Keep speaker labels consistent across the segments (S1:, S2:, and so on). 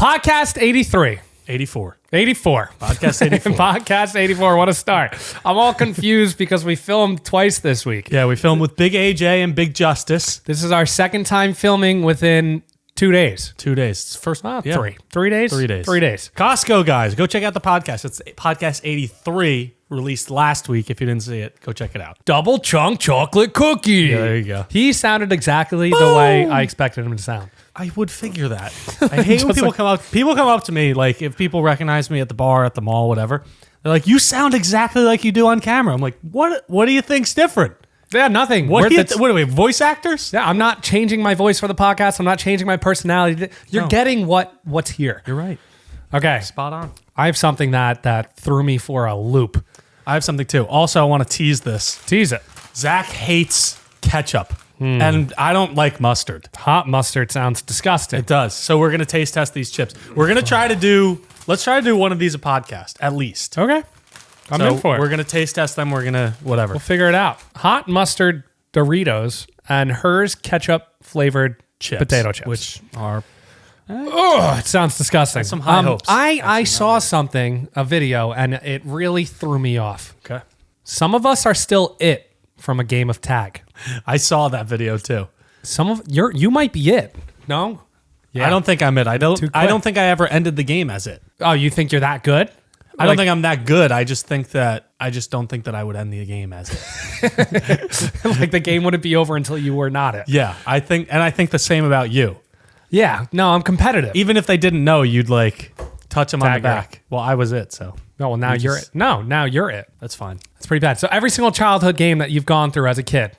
S1: Podcast 83.
S2: 84.
S1: 84.
S2: Podcast 84.
S1: Podcast 84. What a start. I'm all confused because we filmed twice this week.
S2: Yeah, we filmed with Big AJ and Big Justice.
S1: This is our second time filming within 2 days.
S2: 2 days. It's first,
S1: Yeah. 3 days?
S2: 3 days.
S1: 3 days.
S2: Costco, guys. Go check out the podcast. It's podcast 83, released last week. If you didn't see it, go check it out.
S1: Double chunk chocolate cookie.
S2: Yeah, there you go.
S1: He sounded exactly the way I expected him to sound.
S2: I would figure that. I hate when people come up to me, like if people recognize me at the bar, at the mall, whatever. They're like, "You sound exactly like you do on camera." I'm like, "What do you think's different?"
S1: Yeah, nothing.
S2: What are we, voice actors?
S1: Yeah, I'm not changing my voice for the podcast. I'm not changing my personality. You're getting what's here.
S2: You're right.
S1: Okay.
S2: Spot on.
S1: I have something that threw me for a loop.
S2: I have something too. Also, I want to tease this.
S1: Tease it.
S2: Zach hates ketchup. And I don't like mustard.
S1: Hot mustard sounds disgusting.
S2: It does. So we're going to taste test these chips. We're going to let's try to do one of these a podcast, at least.
S1: Okay. I'm in for it.
S2: We're going to taste test them. We're going to whatever.
S1: We'll figure it out. Hot mustard Doritos and hers ketchup flavored potato chips.
S2: Which are...
S1: Oh, it sounds disgusting.
S2: That's some high hopes.
S1: I saw a video, and it really threw me off.
S2: Okay.
S1: Some of us are still it from a game of tag.
S2: I saw that video too.
S1: You might be it. No?
S2: Yeah. I don't think I'm it. I don't think I ever ended the game as it.
S1: Oh, you think you're that good?
S2: I don't think I'm that good. I just don't think that I would end the game as it.
S1: Like the game wouldn't be over until you were not it.
S2: Yeah, I think the same about you.
S1: Yeah, no, I'm competitive.
S2: Even if they didn't know, you'd like touch them on the back. Well, I was it, so.
S1: No, well, now you're it. No, now you're it.
S2: That's fine.
S1: That's pretty bad. So every single childhood game that you've gone through as a kid,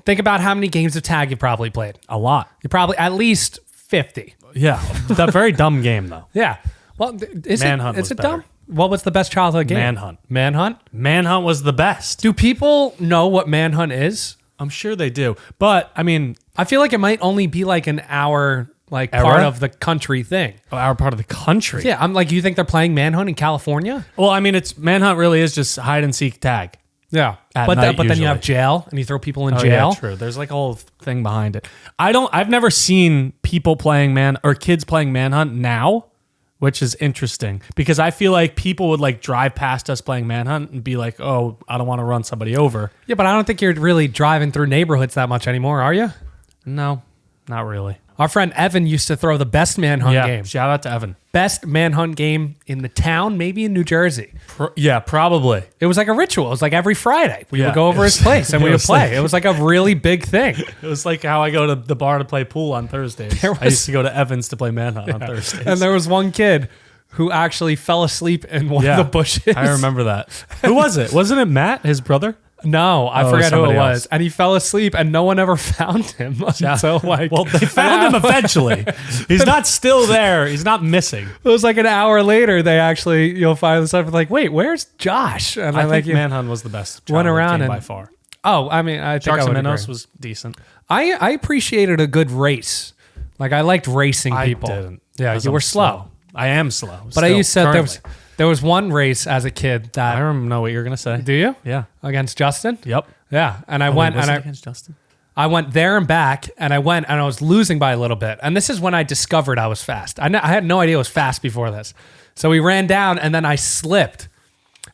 S1: think about how many games of tag you probably played.
S2: A lot.
S1: You probably at least 50.
S2: Yeah, that very dumb game though.
S1: Yeah. Well,
S2: Manhunt
S1: is
S2: was
S1: it
S2: better.
S1: dumb? What was the best childhood game?
S2: Manhunt.
S1: Manhunt?
S2: Manhunt was the best.
S1: Do people know what Manhunt is?
S2: I'm sure they do. But, I mean...
S1: I feel like it might only be like an hour, like
S2: Era?
S1: part of the country thing.
S2: Our part of the country?
S1: Yeah, I'm like, you think they're playing Manhunt in California?
S2: Well, I mean, Manhunt really is just hide and seek tag.
S1: Yeah.
S2: At
S1: But
S2: night,
S1: then you
S2: usually.
S1: have jail, and you throw people in
S2: Oh,
S1: jail.
S2: yeah, true. There's like a whole thing behind it. I've never seen people playing kids playing Manhunt now, which is interesting because I feel like people would like drive past us playing Manhunt and be like, "Oh, I don't want to run somebody over."
S1: Yeah, but I don't think you're really driving through neighborhoods that much anymore, are you?
S2: No, not really.
S1: Our friend Evan used to throw the best Manhunt game.
S2: Shout out to Evan.
S1: Best Manhunt game in the town, maybe in New Jersey.
S2: Probably.
S1: It was like a ritual. It was like every Friday. We
S2: Yeah,
S1: would go over
S2: it
S1: his
S2: was-
S1: place and
S2: it
S1: we would
S2: was
S1: play.
S2: like-
S1: It was like a really big thing.
S2: It was like how I go to the bar to play pool on Thursdays. I used to go to Evans to play Manhunt on Thursdays.
S1: And there was one kid who actually fell asleep in one of the bushes.
S2: I remember that. Who was it? Wasn't it Matt, his brother?
S1: No, I
S2: Oh,
S1: forget who it
S2: somebody
S1: was.
S2: else.
S1: And he fell asleep and no one ever found him until like...
S2: Well, they found him eventually. He's not still there. He's not missing.
S1: It was like an hour later, they actually, find this up like, wait, where's Josh? And
S2: I think
S1: like,
S2: Manhunt was the best
S1: went around
S2: game
S1: and
S2: by far.
S1: Oh, I mean, I think
S2: Sharks
S1: I
S2: and
S1: would
S2: Minnows
S1: agree.
S2: was decent.
S1: I appreciated a good race. Like I liked racing people.
S2: I didn't.
S1: Yeah,
S2: 'cause
S1: you
S2: I'm
S1: were slow.
S2: I am slow.
S1: But I used to there was one race as a kid
S2: I
S1: that
S2: don't know what you're gonna say.
S1: do you?
S2: Yeah.
S1: Against Justin?
S2: Yep.
S1: Yeah. And I
S2: Oh,
S1: went
S2: was
S1: and
S2: it against Justin.
S1: I went there and back and I was losing by a little bit. And this is when I discovered I was fast. I had no idea I was fast before this. So we ran down and then I slipped.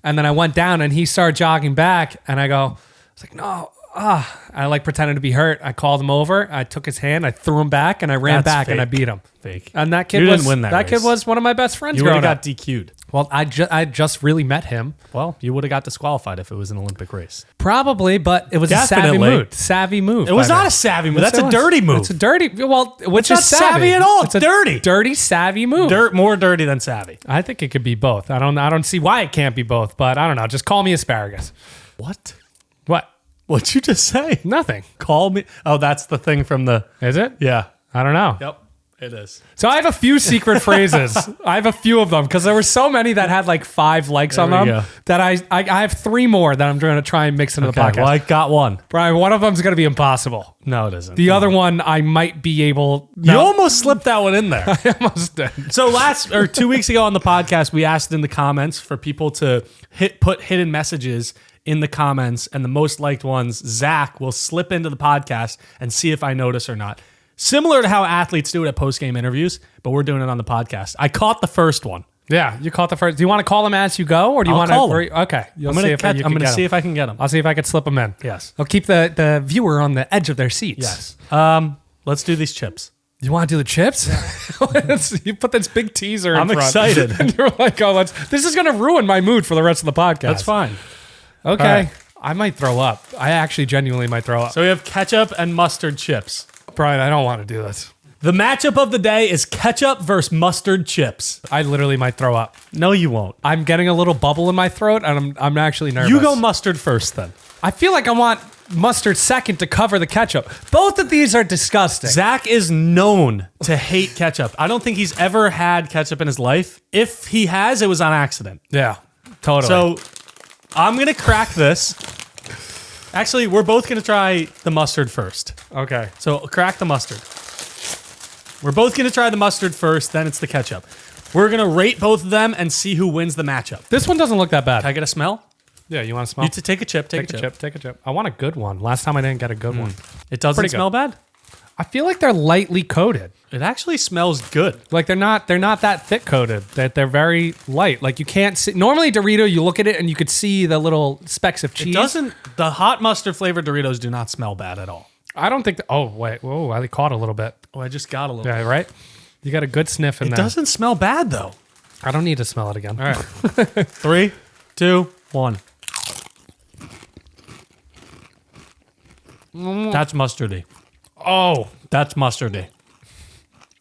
S1: And then I went down and he started jogging back and I was like, no. I like pretended to be hurt. I called him over. I took his hand. I threw him back and I ran
S2: That's
S1: back and I
S2: fake.
S1: beat him.
S2: Fake.
S1: And that kid
S2: You
S1: was
S2: didn't win that
S1: kid
S2: race.
S1: was one of my best friends
S2: You would
S1: growing
S2: have
S1: up.
S2: got DQ'd.
S1: Well, I just really met him.
S2: Well, you would have got disqualified if it was an Olympic race.
S1: Probably, but it was a
S2: Definitely.
S1: savvy move.
S2: It was
S1: by
S2: not
S1: me.
S2: a savvy move.
S1: Yes,
S2: That's
S1: it
S2: a
S1: was.
S2: dirty move.
S1: It's a dirty, which
S2: It's
S1: is
S2: not savvy at all.
S1: It's
S2: It's dirty.
S1: Dirty, savvy move.
S2: More dirty than savvy.
S1: I think it could be both. I don't see why it can't be both, but I don't know. Just call me asparagus.
S2: What?
S1: What?
S2: What'd you just say?
S1: Nothing.
S2: Call me. Oh, that's the thing from the.
S1: Is it?
S2: Yeah.
S1: I don't know.
S2: Yep. It is.
S1: So I have a few secret phrases. I have a few of them because there were so many that had like 5 likes on
S2: There we
S1: them
S2: go.
S1: that I have 3 more that I'm going to try and mix into the
S2: Okay.
S1: podcast.
S2: Well, I got one.
S1: Brian, one of them is going to be impossible.
S2: No, it isn't.
S1: The other one I might be able.
S2: You almost slipped that one in there.
S1: I almost did.
S2: So 2 weeks ago on the podcast, we asked in the comments for people to put hidden messages in the comments, and the most liked ones, Zach will slip into the podcast and see if I notice or not. Similar to how athletes do it at post-game interviews, but we're doing it on the podcast. I caught the first one.
S1: Yeah, you caught the first. Do you want to call them as you go, or do you
S2: I'll
S1: want
S2: call
S1: to?
S2: them.
S1: Okay,
S2: I'm going to see if I can get them.
S1: I'll see if I can slip them in.
S2: Yes.
S1: I'll keep the viewer on the edge of their seats.
S2: Yes. Let's do these chips.
S1: You want to do the chips? You put this big teaser in
S2: I'm
S1: front.
S2: excited.
S1: And you're like, oh, this is going to ruin my mood for the rest of the podcast.
S2: That's fine.
S1: Okay.
S2: right.
S1: I might throw up. I actually genuinely might throw up.
S2: So we have ketchup and mustard chips.
S1: Brian, I don't want to do this.
S2: The matchup of the day is ketchup versus mustard chips.
S1: I literally might throw up.
S2: No, you won't.
S1: I'm getting a little bubble in my throat, and I'm actually nervous.
S2: You go mustard first, then.
S1: I feel like I want mustard second to cover the ketchup. Both of these are disgusting.
S2: Zach is known to hate ketchup. I don't think he's ever had ketchup in his life. If he has, it was on accident.
S1: Yeah, totally.
S2: So I'm going to crack this. Actually, we're both going to try the mustard first.
S1: Okay.
S2: So crack the mustard. We're both going to try the mustard first, then it's the ketchup. We're going to rate both of them and see who wins the matchup.
S1: This one doesn't look that bad.
S2: Can I get a smell?
S1: Yeah, you want to smell?
S2: You take a chip. Take a chip.
S1: Take a chip. I want a good one. Last time I didn't get a good one.
S2: It doesn't
S1: Pretty good.
S2: smell bad?
S1: I feel like they're lightly coated.
S2: It actually smells good.
S1: Like they're not that thick coated. They're very light. Like you can't see. Normally Dorito, you look at it and you could see the little specks of cheese.
S2: The hot mustard flavored Doritos do not smell bad at all.
S1: I don't think. Oh wait, whoa! I caught a little bit.
S2: Oh, I just got a little.
S1: Yeah, right. You got a good sniff in
S2: It
S1: there.
S2: doesn't smell bad though.
S1: I don't need to smell it again.
S2: All right. 3, 2, 1. That's mustardy.
S1: Oh,
S2: That's mustardy.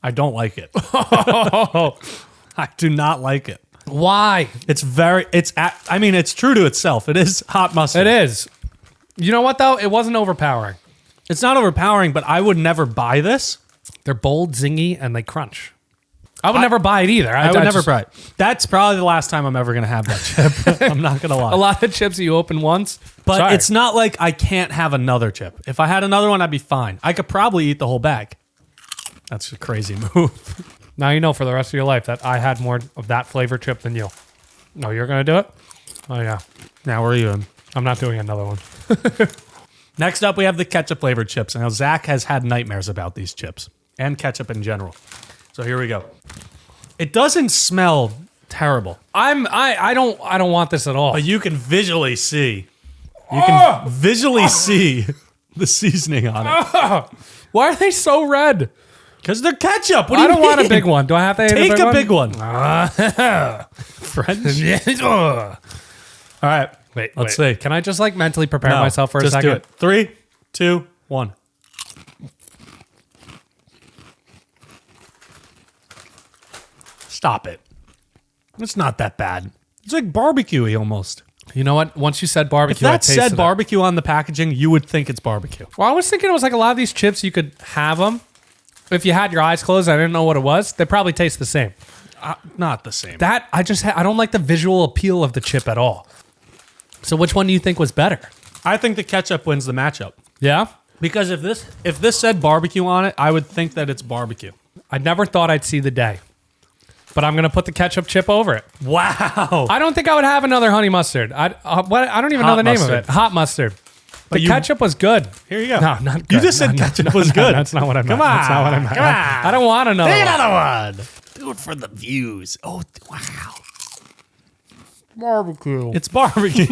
S2: I don't like it. I do not like it.
S1: why?
S2: It's true to itself. It is hot mustard.
S1: It is. You know what though? It wasn't overpowering.
S2: It's not overpowering, but I would never buy this.
S1: They're bold, zingy, and they crunch. I would never buy it either.
S2: I would never buy it. That's probably the last time I'm ever going to have that chip. I'm not going to lie.
S1: A lot of chips you open once,
S2: But
S1: sorry.
S2: it's not like I can't have another chip. If I had another one, I'd be fine. I could probably eat the whole bag. That's a crazy move.
S1: Now you know for the rest of your life that I had more of that flavor chip than you. No, you're gonna do it? Oh yeah.
S2: Now, where are you in?
S1: I'm not doing another one.
S2: Next up, we have the ketchup flavored chips. Now, Zach has had nightmares about these chips and ketchup in general. So here we go. It doesn't smell terrible,
S1: I don't want this at all.
S2: but you can visually see. You can visually see the seasoning on it.
S1: Why are they so red?
S2: Because they're ketchup. What do
S1: I
S2: you
S1: don't want a
S2: mean?
S1: big one. Do I have to
S2: Take
S1: eat
S2: a big one.
S1: French?
S2: All right.
S1: Wait,
S2: Let's see.
S1: Can I just like mentally prepare
S2: No,
S1: myself for a
S2: just
S1: second?
S2: do it. 3, 2, 1. Stop it. It's not that bad. It's like barbecue-y almost.
S1: You know what? Once you said
S2: If
S1: barbecue,
S2: that
S1: I tasted
S2: said
S1: it.
S2: barbecue on the packaging, you would think it's barbecue.
S1: Well, I was thinking it was like a lot of these chips you could have them. If you had your eyes closed, I didn't know what it was. They probably taste the same.
S2: Not the same.
S1: That I don't like the visual appeal of the chip at all. So which one do you think was better?
S2: I think the ketchup wins the matchup.
S1: Yeah?
S2: Because if this said barbecue on it, I would think that it's barbecue.
S1: I never thought I'd see the day. But I'm going to put the ketchup chip over it.
S2: Wow.
S1: I don't think I would have another honey mustard. I don't even know
S2: Hot
S1: the name
S2: mustard.
S1: of it. Hot mustard. The
S2: you-
S1: ketchup was good.
S2: Here you go.
S1: No, not good.
S2: You just said
S1: No,
S2: ketchup was good.
S1: That's not what I meant.
S2: Come on.
S1: That's not what I meant.
S2: Come on.
S1: I don't want another one.
S2: another one. Do it for the views. Oh, wow.
S1: Barbecue.
S2: It's barbecue.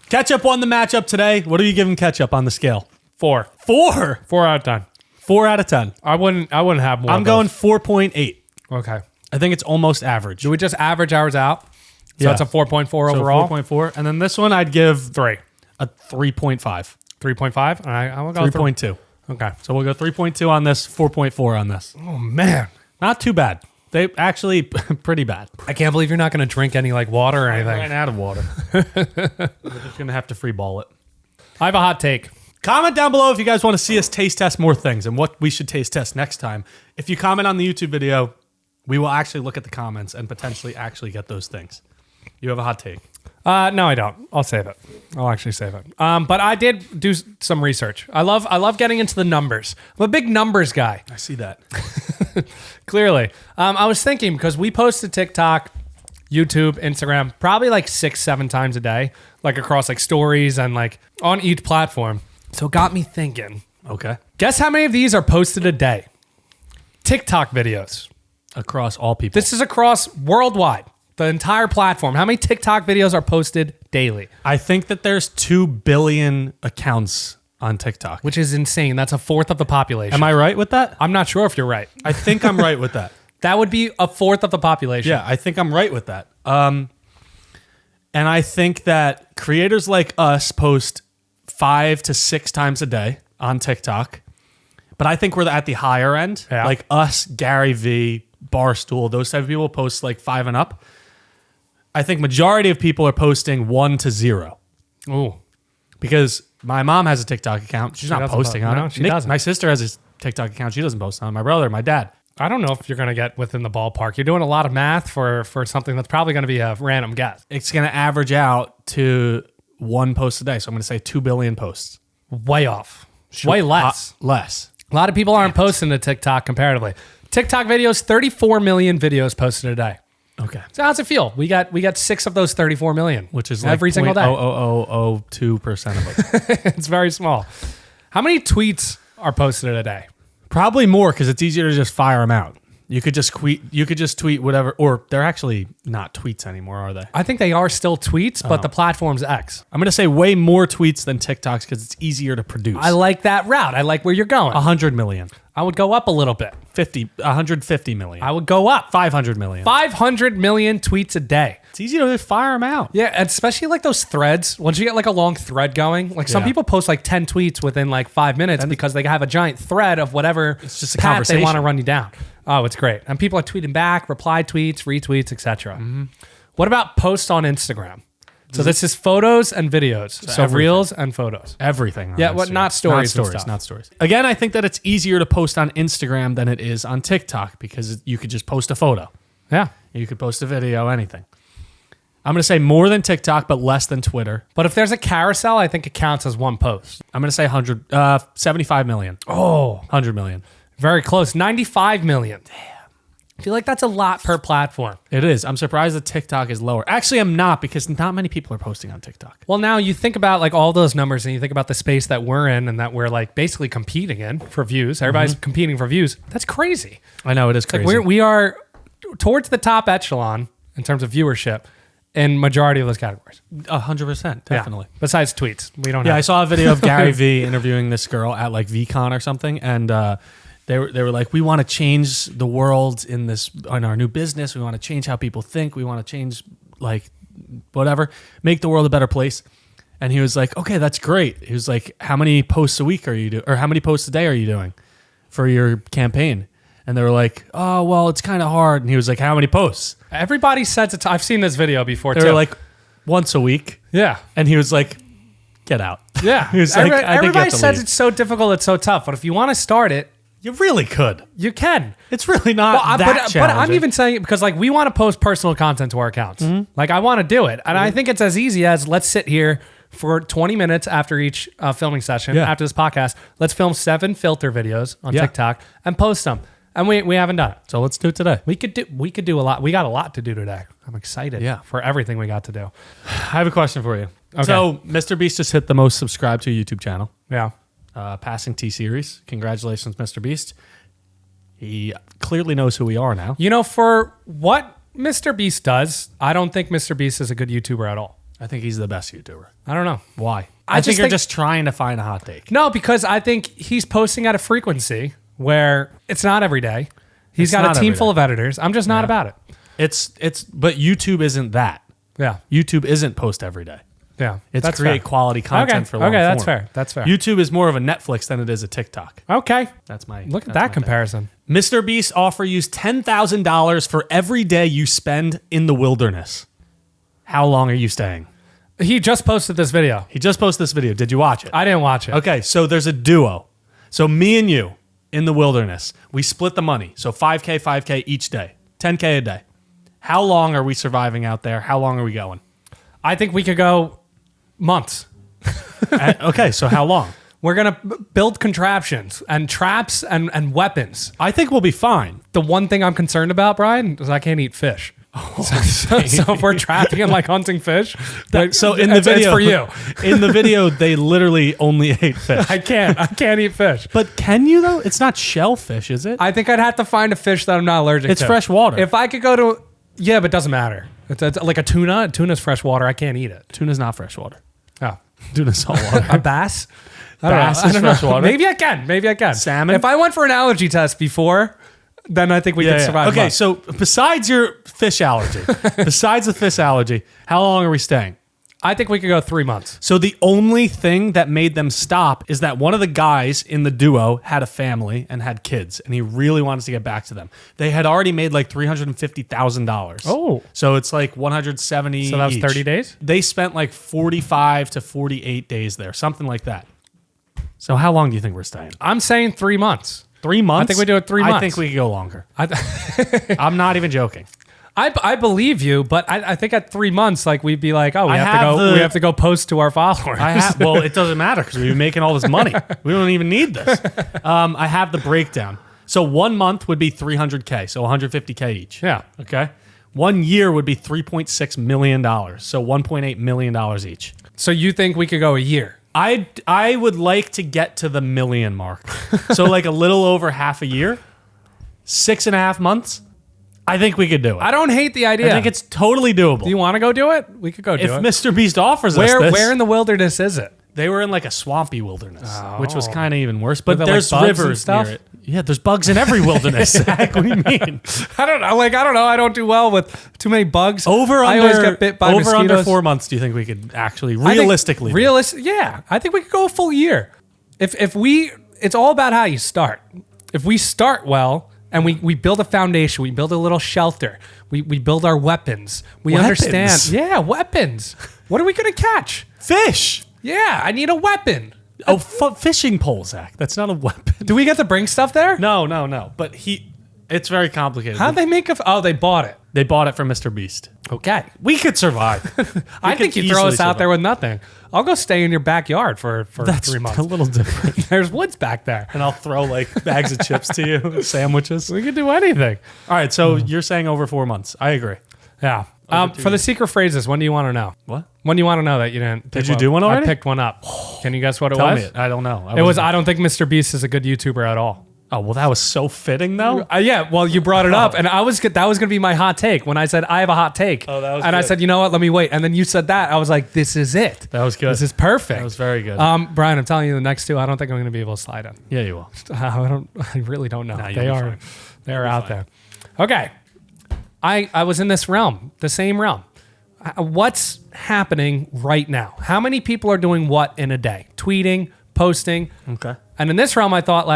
S2: Ketchup won the matchup today. What are you giving ketchup on the scale?
S1: 4.
S2: 4.
S1: 4 out of 10.
S2: 4 out of 10.
S1: I wouldn't have more.
S2: I'm
S1: of
S2: going
S1: those.
S2: 4.8.
S1: Okay.
S2: I think it's almost average.
S1: Do we just average ours out? So
S2: Yeah.
S1: it's a 4.4
S2: So
S1: overall.
S2: 4.4. And then this one I'd give
S1: 3.
S2: a 3.5.
S1: 3.5. All right. I will go
S2: 3.2.
S1: Okay.
S2: So we'll go 3.2 on this, 4.4 on this.
S1: Oh man.
S2: Not too bad. They actually pretty bad.
S1: I can't believe you're not going to drink any like water or
S2: I
S1: anything.
S2: ran out of water. We're just going to have to free ball it.
S1: I have a hot take.
S2: Comment down below if you guys want to see us taste test more things and what we should taste test next time. If you comment on the YouTube video, we will actually look at the comments and potentially actually get those things. You have a hot take.
S1: No, I don't. I'll save it. I'll actually save it. But I did do some research. I love getting into the numbers. I'm a big numbers guy.
S2: I see that.
S1: Clearly. I was thinking because we post to TikTok, YouTube, Instagram, probably like 6-7 times a day, like across like stories and like on each platform. So it got me thinking,
S2: Okay.
S1: Guess how many of these are posted a day? TikTok videos.
S2: Across all people.
S1: This is across worldwide, the entire platform. How many TikTok videos are posted daily?
S2: I think that there's 2 billion accounts on TikTok.
S1: Which is insane. That's a fourth of the population.
S2: Am I right with that?
S1: I'm not sure if you're right.
S2: I think I'm right with that.
S1: That would be a fourth of the population.
S2: Yeah, I think I'm right with that. And I think that creators like us post 5 to 6 times a day on TikTok. But I think we're at the higher end.
S1: Yeah.
S2: Like us, Gary V, Barstool, those type of people post like 5 and up. I think majority of people are posting 1 to 0.
S1: Ooh.
S2: Because my mom has a TikTok account. She's not posting on it.
S1: She doesn't.
S2: My sister has a TikTok account. She doesn't post on it. My brother, my dad.
S1: I don't know if you're going to get within the ballpark. You're doing a lot of math for something that's probably going to be a random guess.
S2: It's going to average out to 1 post a day. So I'm going to say 2 billion posts.
S1: Way off. Way less.
S2: Less.
S1: A lot of people aren't posting to TikTok comparatively. TikTok videos, 34 million videos posted a day.
S2: Okay.
S1: So how's it feel? We got 6 of those 34 million,
S2: Which is like
S1: every single day.
S2: 0.00002% of it.
S1: It's very small. How many tweets are posted a day?
S2: Probably more because it's easier to just fire them out. You could just tweet whatever, or they're actually not tweets anymore, are they?
S1: I think they are still tweets, but the platform's X.
S2: I'm going to say way more tweets than TikToks because it's easier to produce.
S1: I like that route. I like where you're going.
S2: 100 million.
S1: I would go up a little bit.
S2: 150 million.
S1: I would go up.
S2: 500 million.
S1: 500 million tweets a day.
S2: It's easy to just fire them out.
S1: Yeah, and especially like those threads. Once you get like a long thread going, like some people post like 10 tweets within like 5 minutes because they have a giant thread of whatever
S2: it's just a
S1: path
S2: conversation.
S1: they want to run you down. Oh, it's great. And people are tweeting back, reply tweets, retweets, etc. What about posts on Instagram? So this is photos and videos. So
S2: everything.
S1: Reels and photos.
S2: Everything.
S1: Yeah, what? Not stories.
S2: Not stories. Again, I think that it's easier to post on Instagram than it is on TikTok because you could just post a photo.
S1: Yeah.
S2: You could post a video, anything. I'm going to say more than TikTok, but less than Twitter.
S1: But if there's a carousel, I think it counts as one post.
S2: I'm going to say 75 million.
S1: Oh,
S2: 100 million.
S1: very close. 95 million. Damn. I feel like that's a lot per platform.
S2: It is. I'm surprised that TikTok is lower. Actually, I'm not because not many people are posting on TikTok.
S1: Well, now you think about like all those numbers and you think about the space that we're in and that we're like basically competing in for views. Everybody's competing for views. That's crazy.
S2: I know, it is crazy.
S1: Like we are towards the top echelon in terms of viewership in majority of those categories.
S2: 100%, definitely.
S1: Yeah. Besides tweets. We don't
S2: Yeah,
S1: have.
S2: I saw a video of Gary V interviewing this girl at like VCon or something, and they were like, we want to change the world in our new business. We want to change how people think. We want to change like whatever, make the world a better place. And he was like, okay, that's great. He was like, how many posts a week are you doing, or how many posts a day are you doing for your campaign? And they were like, oh, well, it's kind of hard. And he was like, how many posts?
S1: Everybody says it's. I've seen this video before
S2: They
S1: too.
S2: were like, once a week.
S1: yeah.
S2: And he was like, get out.
S1: Yeah.
S2: He was like, I think you
S1: everybody
S2: have to
S1: says
S2: leave.
S1: it's so difficult, it's so tough. But if you want to start it,
S2: You really could.
S1: you can.
S2: It's really not
S1: But I'm
S2: challenging.
S1: even saying it because like we want to post personal content to our accounts. Like I want to do it. And I think it's as easy as let's sit here for 20 minutes after each filming session,
S2: Yeah.
S1: after this podcast. Let's film 7 filter videos on
S2: Yeah.
S1: TikTok and post them. And we haven't done it.
S2: So let's do it today.
S1: We could do a lot. We got a lot to do today. I'm excited for everything we got to do.
S2: I have a question for you.
S1: Okay.
S2: So MrBEAST just hit the most subscribed to YouTube channel.
S1: Yeah.
S2: Passing T-Series. Congratulations, MrBEAST. He clearly knows who we are now.
S1: You know, for what MrBEAST does, I don't think MrBEAST is a good YouTuber at all.
S2: I think he's the best YouTuber.
S1: I don't know.
S2: Why?
S1: I
S2: I
S1: just
S2: think you're
S1: think-
S2: just trying to find a hot take.
S1: No, because I think he's posting at a frequency where it's not every day. He's
S2: It's
S1: got
S2: not
S1: a team
S2: every
S1: full
S2: day.
S1: of editors. I'm just not about it.
S2: But YouTube isn't that.
S1: Yeah.
S2: YouTube isn't post every day.
S1: Yeah.
S2: It's
S1: that's
S2: create
S1: fair.
S2: quality content for long
S1: Okay, that's
S2: form.
S1: fair. That's fair.
S2: YouTube is more of a Netflix than it is a TikTok.
S1: Okay.
S2: That's my
S1: Look at
S2: that's my
S1: that comparison.
S2: thing. MrBEAST offer you $10,000 for every day you spend in the wilderness. How long are you staying?
S1: He just posted this video.
S2: He just posted this video. Did you watch it?
S1: I didn't watch it.
S2: Okay, so there's a duo. So me and you in the wilderness, we split the money. So 5K each day, 10K a day. How long are we surviving out there? How long are we going?
S1: I think we could go months.
S2: Okay, so how long?
S1: We're going to build contraptions and traps and weapons.
S2: I think we'll be fine.
S1: The one thing I'm concerned about, Brian, is I can't eat fish. So if we're trapping and like hunting fish,
S2: So in the video,
S1: it's for you.
S2: In the video, they literally only ate fish.
S1: I can't eat fish.
S2: But can you though? It's not shellfish, is it?
S1: I think I'd have to find a fish that I'm not allergic
S2: It's
S1: to.
S2: fresh water.
S1: If I could go to, yeah, but it doesn't matter. It's like a tuna. Tuna's fresh water. I can't eat it.
S2: Tuna's not fresh water.
S1: Oh,
S2: Tuna's salt water.
S1: a bass.
S2: Bass is fresh water.
S1: Maybe I can.
S2: Salmon?
S1: If I went for an allergy test before, then I think we could survive.
S2: Okay,
S1: months.
S2: so besides your fish allergy, besides the fish allergy, how long are we staying?
S1: I think we could go 3 months.
S2: So the only thing that made them stop is that one of the guys in the duo had a family and had kids, and he really wanted to get back to them. They had already made like $350,000.
S1: Oh.
S2: So it's like 170.
S1: So that was
S2: each.
S1: 30 days?
S2: They spent like 45 to 48 days there, something like that. So how long do you think we're staying?
S1: I'm saying 3 months.
S2: 3 months?
S1: I think we do it 3 months.
S2: I think we could go longer. I'm not even joking.
S1: I believe you, but I think at 3 months, like we'd be like, oh, we
S2: I
S1: have to go post to our followers.
S2: Well, it doesn't matter because we've been making all this money. We don't even need this. I have the breakdown. So 1 month would be $300K, so $150K each.
S1: Yeah.
S2: Okay. 1 year would be $3.6 million, so $1.8 million each.
S1: So you think we could go a year?
S2: I would like to get to the million mark. So like a little over half a year, 6.5 months. I think we could do it.
S1: I don't hate the idea.
S2: I think it's totally doable.
S1: Do you want to go do it? We could go do
S2: if
S1: it.
S2: MrBEAST offers us this.
S1: Where in the wilderness is it?
S2: They were in like a swampy wilderness, which was
S1: Oh.
S2: kind of even worse. But
S1: Were there,
S2: there's
S1: like, bugs and
S2: rivers
S1: stuff?
S2: near it. Yeah, there's bugs in every wilderness. Zach, what do you mean?
S1: I don't know. I don't do well with too many bugs. I
S2: Over
S1: always get bit by mosquitoes.
S2: under 4 months. Do you think we could actually realistically?
S1: Yeah, I think we could go a full year. If we, it's all about how you start. If we start well and we build a foundation, we build a little shelter, we build our weapons. We
S2: Weapons?
S1: understand. Yeah, weapons. What are we gonna catch?
S2: Fish.
S1: Yeah, I need a weapon.
S2: Oh, fishing pole, Zach. That's not a weapon.
S1: Do we get to bring stuff there?
S2: No. But it's very complicated.
S1: How'd they make a? Oh, they bought it.
S2: They bought it from MrBEAST.
S1: Okay.
S2: We could survive.
S1: I think you throw us out there with nothing. I'll go stay in your backyard for
S2: That's
S1: 3 months.
S2: a little different.
S1: There's woods back there.
S2: And I'll throw like bags of chips to you, sandwiches.
S1: We could do anything.
S2: All right, so you're saying over 4 months. I agree.
S1: Yeah. For the secret phrases, when do you want to know?
S2: What?
S1: When do you want to know that you didn't?
S2: Did you do one already?
S1: I picked one up. Can you guess what it
S2: Tell
S1: was?
S2: me it. I don't know.
S1: It was. I don't think MrBEAST is a good YouTuber at all.
S2: Oh, well, that was so fitting, though.
S1: Yeah. Well, you brought it up, and that was going to be my hot take when I said I have a hot take.
S2: Oh, that was
S1: And I
S2: good.
S1: said, you know what? Let me wait. And then you said that. I was like, this is it.
S2: That was good.
S1: This is perfect.
S2: That was very good.
S1: Brian, I'm telling you, the next two, I don't think I'm going to be able to slide in.
S2: Yeah, you will.
S1: I really don't know.
S2: Nah, you'll
S1: They
S2: be
S1: are.
S2: fine.
S1: They are out there. Okay. I was in this realm, the same realm. What's happening right now? How many people are doing what in a day? Tweeting, posting.
S2: Okay.
S1: And in this realm, I thought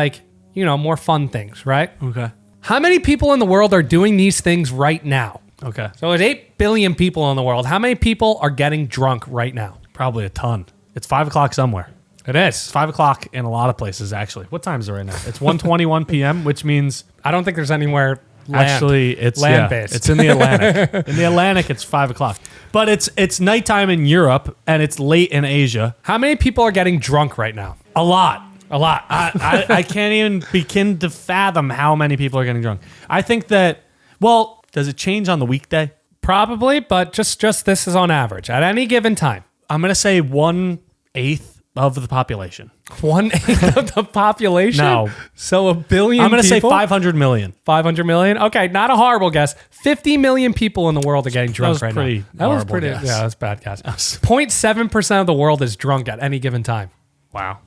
S1: more fun things, right?
S2: Okay.
S1: How many people in the world are doing these things right now?
S2: Okay.
S1: So there's 8 billion people in the world. How many people are getting drunk right now?
S2: Probably a ton. It's 5 o'clock somewhere.
S1: It is.
S2: It's 5 o'clock in a lot of places, actually. What time is it right now? It's 1:21 p.m., which means
S1: I don't think there's anywhere
S2: actually it's
S1: land-based.
S2: It's in the Atlantic. In the Atlantic, it's 5 o'clock. But it's nighttime in Europe and it's late in Asia.
S1: How many people are getting drunk right now?
S2: A lot.
S1: A lot.
S2: I can't even begin to fathom how many people are getting drunk. I think that, well, does it change on the weekday?
S1: Probably, but just this is on average at any given time.
S2: I'm going to say 1/8 of the population.
S1: 1/8 of the population?
S2: No.
S1: So 1 billion
S2: I'm going to say
S1: people?
S2: 500 million.
S1: 500 million? Okay, not a horrible guess. 50 million people in the world are getting drunk right
S2: pretty
S1: now. That was
S2: horrible
S1: pretty.
S2: guess.
S1: Yeah, that's a bad guess. 0.7% of the world is drunk at any given time.
S2: Wow.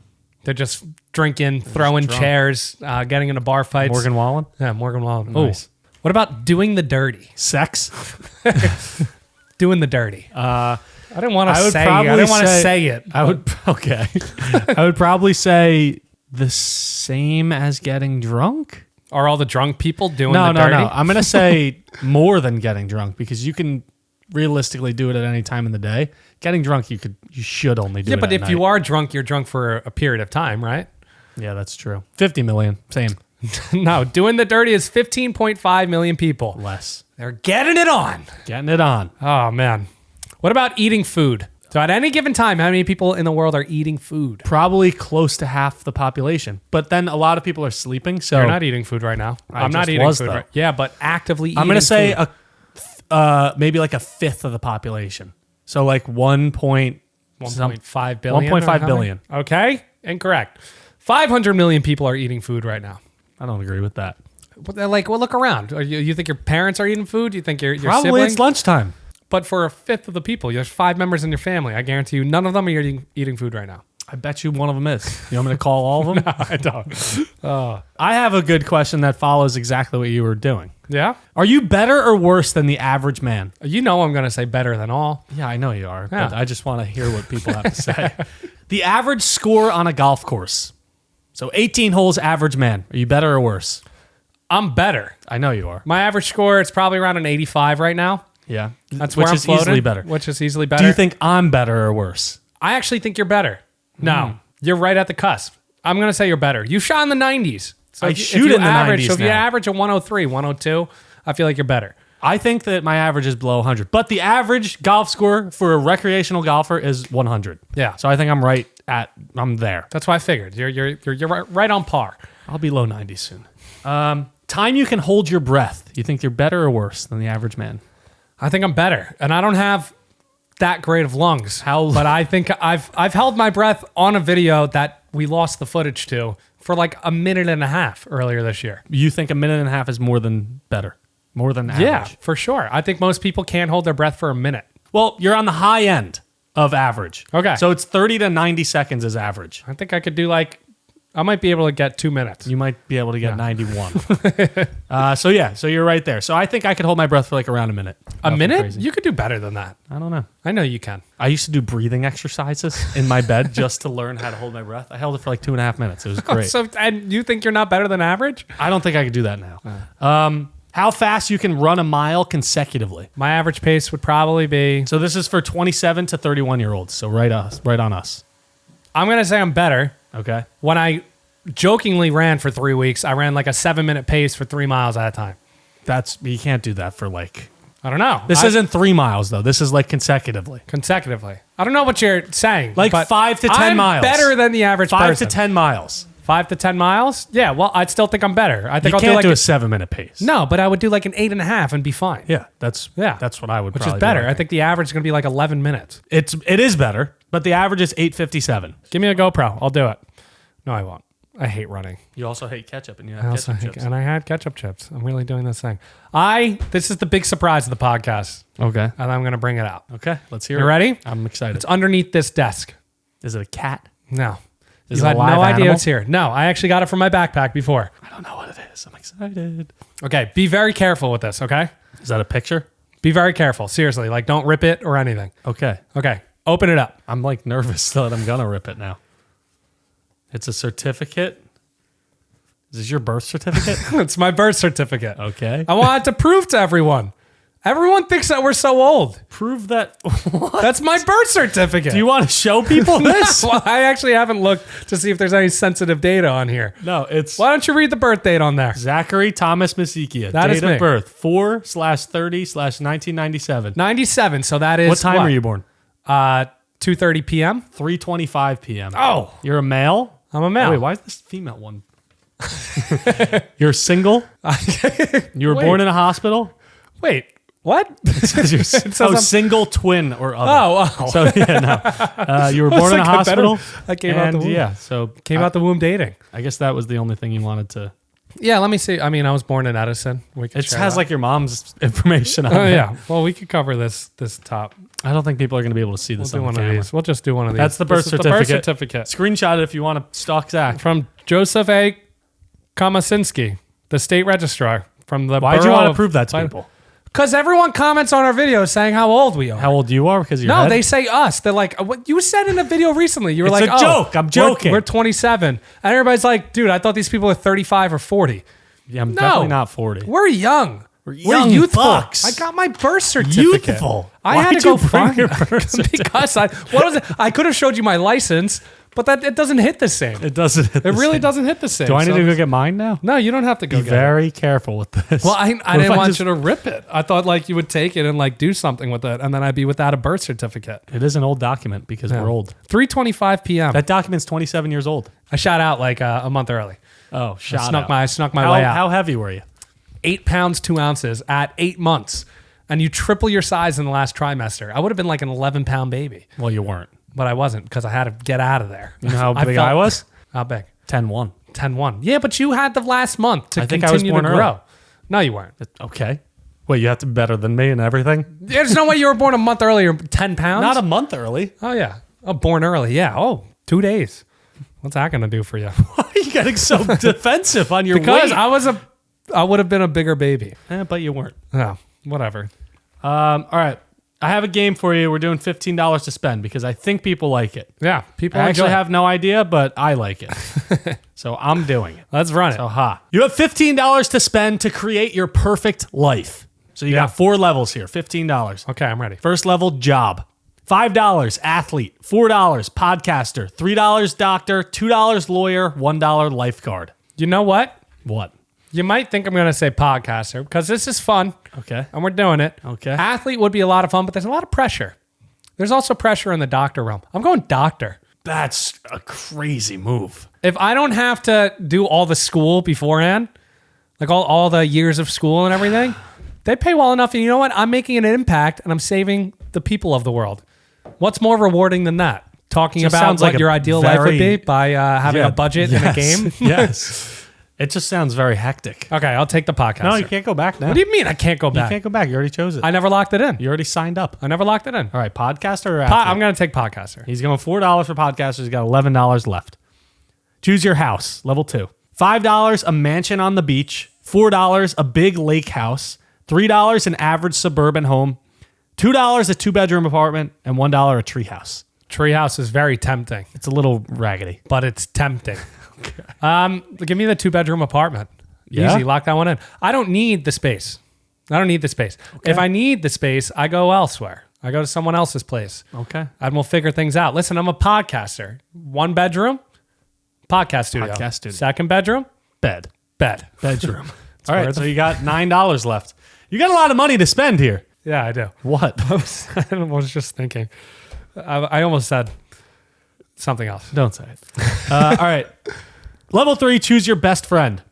S1: They're just drinking, throwing
S2: drunk.
S1: chairs, getting into bar fights.
S2: Morgan Wallen?
S1: Yeah, Morgan Wallen.
S2: Nice.
S1: Ooh. What about doing the dirty?
S2: Sex?
S1: Doing the dirty. I didn't want to
S2: I would
S1: say.
S2: probably
S1: I didn't want to
S2: say-
S1: say it.
S2: I would, okay. I would probably say the same as getting drunk.
S1: Are all the drunk people doing
S2: No.
S1: the dirty?
S2: I'm going to say more than getting drunk because you can realistically do it at any time in the day. Getting drunk, you should only do it
S1: Yeah, but
S2: at
S1: if you
S2: night.
S1: are drunk, you're drunk for a period of time, right?
S2: Yeah, that's true. 50 million. Same.
S1: No, doing the dirty is 15.5 million people.
S2: Less.
S1: They're getting it on.
S2: Getting it on.
S1: Oh, man. What about eating food? So at any given time, how many people in the world are eating food?
S2: Probably close to half the population. But then a lot of people are sleeping. So
S1: You're not eating food right now. I'm not
S2: just
S1: eating
S2: was,
S1: food
S2: though.
S1: right. Yeah, but actively eating
S2: I'm going to say
S1: food.
S2: maybe like a fifth of the population. So like
S1: 1.5 billion.
S2: 1.5 billion.
S1: Okay, incorrect. 500 million people are eating food right now.
S2: I don't agree with that.
S1: But they're like, well, look around. You think your parents are eating food? You think your
S2: Probably
S1: siblings?
S2: it's lunchtime.
S1: But for a fifth of the people, there's 5 members in your family. I guarantee you, none of them are eating food right now.
S2: I bet you one of them is. You want me to call all of them?
S1: No, I don't.
S2: I have a good question that follows exactly what you were doing.
S1: Yeah?
S2: Are you better or worse than the average man?
S1: You know I'm going to say better than all.
S2: Yeah, I know you are,
S1: Yeah.
S2: but I just want to hear what people have to say. The average score on a golf course. So 18 holes, average man. Are you better or worse?
S1: I'm better.
S2: I know you are.
S1: My average score, it's probably around an 85 right now.
S2: Yeah.
S1: That's
S2: which
S1: where I'm
S2: is
S1: floating,
S2: easily better.
S1: Which is easily better.
S2: Do you think I'm better or worse?
S1: I actually think you're better. No, you're right at the cusp. I'm going to say you're better. You shot in the 90s. So
S2: I
S1: if
S2: shoot
S1: you
S2: in the
S1: average,
S2: 90s
S1: So if you
S2: now.
S1: average a 103, 102, I feel like you're better.
S2: I think that my average is below 100, but the average golf score for a recreational golfer is 100.
S1: Yeah.
S2: So I think I'm I'm there.
S1: That's why I figured. You're right on par.
S2: I'll be low 90 soon. Time you can hold your breath. You think you're better or worse than the average man?
S1: I think I'm better, and I don't have that great of lungs. But I think I've held my breath on a video that we lost the footage to for like a minute and a half earlier this year.
S2: You think a minute and a half is more than average?
S1: Yeah, for sure. I think most people can't hold their breath for a minute.
S2: Well, you're on the high end of average.
S1: Okay.
S2: So it's 30 to 90 seconds is average.
S1: I think I could do I might be able to get 2 minutes.
S2: You might be able to get 91. So you're right there. So I think I could hold my breath for like around a minute.
S1: A
S2: Nothing
S1: minute?
S2: crazy.
S1: You could do better than that.
S2: I don't know.
S1: I know you can.
S2: I used to do breathing exercises in my bed just to learn how to hold my breath. I held it for like 2.5 minutes. It was great.
S1: And you think you're not better than average?
S2: I don't think I could do that now. How fast you can run a mile consecutively?
S1: My average pace would probably be.
S2: So this is for 27 to 31 year olds. So right on us.
S1: I'm gonna say I'm better.
S2: Okay.
S1: When I jokingly ran for 3 weeks, I ran like a 7-minute pace for 3 miles at a time.
S2: You can't do that for like.
S1: I don't know.
S2: This isn't 3 miles though. This is like consecutively.
S1: I don't know what you're saying.
S2: Like
S1: but
S2: 5 to 10
S1: I'm
S2: miles.
S1: better than the average
S2: 5
S1: person.
S2: to 10 miles.
S1: 5 to 10 miles? Yeah. Well, I'd still think I'm better. I think
S2: You
S1: I'll
S2: can't
S1: do like
S2: do a 7-minute pace.
S1: no, but I would do like an 8.5 and be fine.
S2: Yeah, that's what I would.
S1: Which
S2: probably
S1: is better.
S2: do,
S1: I think the average is gonna be like 11 minutes.
S2: it is better, but the average is 8:57.
S1: Give me a GoPro. I'll do it. No, I won't. I hate running.
S2: You also hate ketchup, and you
S1: I
S2: have
S1: also
S2: ketchup
S1: hate,
S2: chips.
S1: and I had ketchup chips. I'm really doing this thing. This is the big surprise of the podcast,
S2: Okay.
S1: and I'm gonna bring it out.
S2: Okay. Let's hear it.
S1: You ready?
S2: I'm excited.
S1: It's underneath this desk.
S2: Is it a cat?
S1: No.
S2: Is
S1: You
S2: it a
S1: had
S2: live
S1: no idea
S2: animal?
S1: it's here. No, I actually got it from my backpack before.
S2: I don't know what it is. I'm excited.
S1: Okay, be very careful with this, okay?
S2: Is that a picture?
S1: Be very careful. Seriously, like don't rip it or anything.
S2: Okay.
S1: Okay, open it up.
S2: I'm like nervous that I'm gonna rip it now. It's a certificate. Is this your birth certificate?
S1: It's my birth certificate.
S2: Okay.
S1: I wanted to prove to everyone. Everyone thinks that we're so old.
S2: Prove that. What?
S1: That's my birth certificate.
S2: Do you want to show people this?
S1: Well, I actually haven't looked to see if there's any sensitive data on here.
S2: No, it's
S1: Why don't you read the birth date on there?
S2: Zachary Thomas Masikia.
S1: That
S2: Date
S1: is me.
S2: of birth 4/30/1997.
S1: 97. So that is
S2: What time were you born?
S1: 2:30 p.m.
S2: 3:25 p.m.
S1: Oh.
S2: You're a male?
S1: I'm a male.
S2: Oh, wait, why is this female one? You're single? You were
S1: Wait.
S2: born in a hospital?
S1: Wait, what?
S2: You're
S1: I'm-
S2: single, twin, or other.
S1: Oh.
S2: So yeah, no. You were born in a
S1: like, I better-
S2: hospital.
S1: I came out the womb.
S2: Yeah, so
S1: Came out the womb dating.
S2: I guess that was the only thing you wanted to.
S1: Yeah, let me see. I mean, I was born in Edison. We could
S2: It
S1: share
S2: has
S1: that.
S2: like your mom's information on
S1: Oh
S2: it.
S1: yeah. Well, we could cover this top.
S2: I don't think people are going to be able to see
S1: We'll
S2: this
S1: do
S2: on
S1: one
S2: the
S1: of
S2: camera.
S1: these. We'll just do one of these.
S2: That's the birth
S1: This is the birth
S2: certificate.
S1: certificate
S2: Screenshot it if you want to stalk Zach.
S1: from Joseph A. Komasinski, the state registrar from the.
S2: Why'd you want to prove that to people?
S1: Because everyone comments on our videos saying how old we are.
S2: How old you are? Because you're
S1: No, they say us. They're like, what you said in a video recently. You were
S2: It's
S1: like,
S2: a joke. I'm joking.
S1: We're 27. And everybody's like, dude, I thought these people were 35 or 40.
S2: Yeah, I'm
S1: No.
S2: definitely not 40.
S1: We're young. We're
S2: young
S1: youthful.
S2: bucks.
S1: I got my birth certificate.
S2: Youthful.
S1: I
S2: Why'd
S1: had to
S2: you
S1: go
S2: bring
S1: find
S2: your birth certificate?
S1: because what was it? I could have showed you my license, but it doesn't hit the same.
S2: It doesn't.
S1: It really doesn't hit the same.
S2: Do I need
S1: So-
S2: to go get mine now?
S1: No, you don't have to go
S2: Be
S1: get it.
S2: very careful with this.
S1: Well, I
S2: What
S1: didn't
S2: if
S1: want
S2: just-
S1: you to rip it. I thought like you would take it and like do something with it, and then I'd be without a birth certificate.
S2: It is an old document because we're old.
S1: 3:25 p.m.
S2: That document's 27 years old.
S1: I shot out like a month early.
S2: Oh,
S1: I snuck my way out.
S2: How heavy were you?
S1: 8 pounds 2 ounces at 8 months. and you triple your size in the last trimester, I would have been like an 11-pound baby.
S2: Well, you weren't.
S1: But I wasn't because I had to get out of there.
S2: You know how big I was?
S1: How big?
S2: 10-1.
S1: 10-1. Yeah, but you had the last month to
S2: think
S1: continue
S2: I was born
S1: to
S2: early.
S1: grow. No, you weren't.
S2: Okay. Wait, you have to be better than me and everything?
S1: There's no way you were born a month earlier, 10 pounds?
S2: Not a month early.
S1: Oh, yeah. Oh, born early. Yeah. Oh, 2 days. What's that going to do for you?
S2: Why are you getting so defensive on your
S1: Because
S2: weight?
S1: I would have been a bigger baby.
S2: But you weren't.
S1: Oh, whatever.
S2: All right. I have a game for you. We're doing $15 to spend because I think people like it.
S1: Yeah. People
S2: I actually
S1: enjoy it.
S2: have no idea, but I like it. So I'm doing it.
S1: Let's run it.
S2: So You have $15 to spend to create your perfect life. So you got 4 levels here. $15.
S1: Okay, I'm ready.
S2: First level, job. $5, athlete. $4, podcaster. $3, doctor. $2, lawyer. $1, lifeguard.
S1: You know what?
S2: What?
S1: You might think I'm going to say podcaster because this is fun.
S2: Okay.
S1: And we're doing it.
S2: Okay.
S1: Athlete would be a lot of fun, but there's a lot of pressure. There's also pressure in the doctor realm. I'm going doctor.
S2: That's a crazy move.
S1: If I don't have to do all the school beforehand, like all the years of school and everything, they pay well enough. And you know what? I'm making an impact and I'm saving the people of the world. What's more rewarding than that? Talking
S2: Just
S1: about
S2: sounds
S1: what
S2: like
S1: your
S2: a
S1: ideal life would
S2: very-
S1: be by having a budget in a game?
S2: Yes. It just sounds very hectic.
S1: Okay, I'll take the podcast.
S2: No, you can't go back now.
S1: What do you mean I can't go
S2: You
S1: back?
S2: can't go back. You already chose it.
S1: I never locked it in.
S2: You already signed up.
S1: I never locked it in.
S2: All right, podcaster or athlete?
S1: I'm going to take podcaster.
S2: He's going $4 for podcasters. He's got $11 left. Choose your house, level 2. $5, a mansion on the beach. $4, a big lake house. $3, an average suburban home. $2, a 2-bedroom apartment. And $1, a tree house.
S1: Treehouse is very tempting,
S2: It's a little raggedy.
S1: but it's tempting. Give me the 2-bedroom apartment.
S2: Yeah?
S1: Easy, lock that one in. I don't need the space. If I need the space, I go elsewhere. I go to someone else's place.
S2: Okay.
S1: And we'll figure things out. Listen, I'm a podcaster. 1 bedroom, podcast studio.
S2: Podcast studio.
S1: 2nd bedroom,
S2: Bed.
S1: bed.
S2: Bedroom. All right,
S1: where
S2: so you got $9 left. You got a lot of money to spend here.
S1: Yeah, I do.
S2: What?
S1: I was just thinking. I almost said something else.
S2: Don't say it. All right. Level 3, choose your best friend.